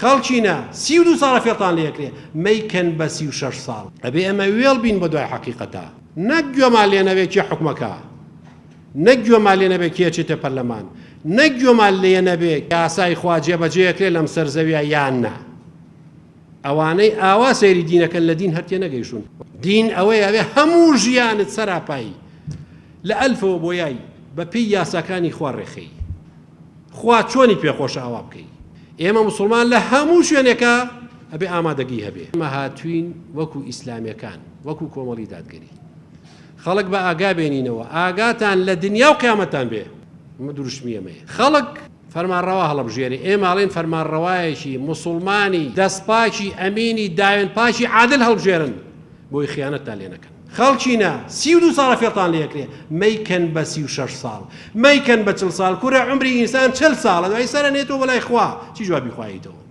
خەڵکینە 32 ساڵە فێڵتان لێکرێ مەیکەن بە 36 ساڵ ئەبێ ئەمە وێڵ بین بە دوای حەقیقەتە نەک گوێمان لێ نەبێ کێ حکومەکە نەک گوێمان لێ نەبێ کێ چێتە پەرلەمان نەک گوێمان لێ نەبێ یاسای خوا جێبەجێیەکرێ لەم سەرزەویە یان نا ئەوانەی ئاوا سەیری دینەکەن لە دین هەرتێ نەگەیشتون دین ئەوەیە ئەوێ هەموو ژیانت سەراپایی لە ئەلفەوە بۆ یای بە پێی یاساکانی خوا ڕێخەی خوا چۆنی پێخۆشە ئەوا بکەی ئێمە موسڵمان لە هەموو شوێنێکە ئەبێ ئامادەگی هەبێ ئێمە هاتوین وەکو ئیسلامیەکان وەکو کۆمەڵی دادگەری خەڵک بە ئاگا بێنینەوە ئاگاتان لە دنیا و قیامەتان بێ ئەمە دروشمیەمەیە خەڵک فەرمانڕەوا هەڵەبژێری ئێمە ئاڵێن فەرمانڕەوایەکی موسڵمانی دەستپاکی ئەمینی داوێن پاشی عادل هەڵبژێرن بۆی خیانەتتان لێ نەکەن خەڵکینە 32 ساڵە فێڵتان لێکرێ مەیکەن بە 36 ساڵ مەیکەن بە 40 ساڵ کوورە عمری ئینسان 40 ساڵە دوای سەرەنێتەوە بەلای خوا چی جوابی خواییتەوە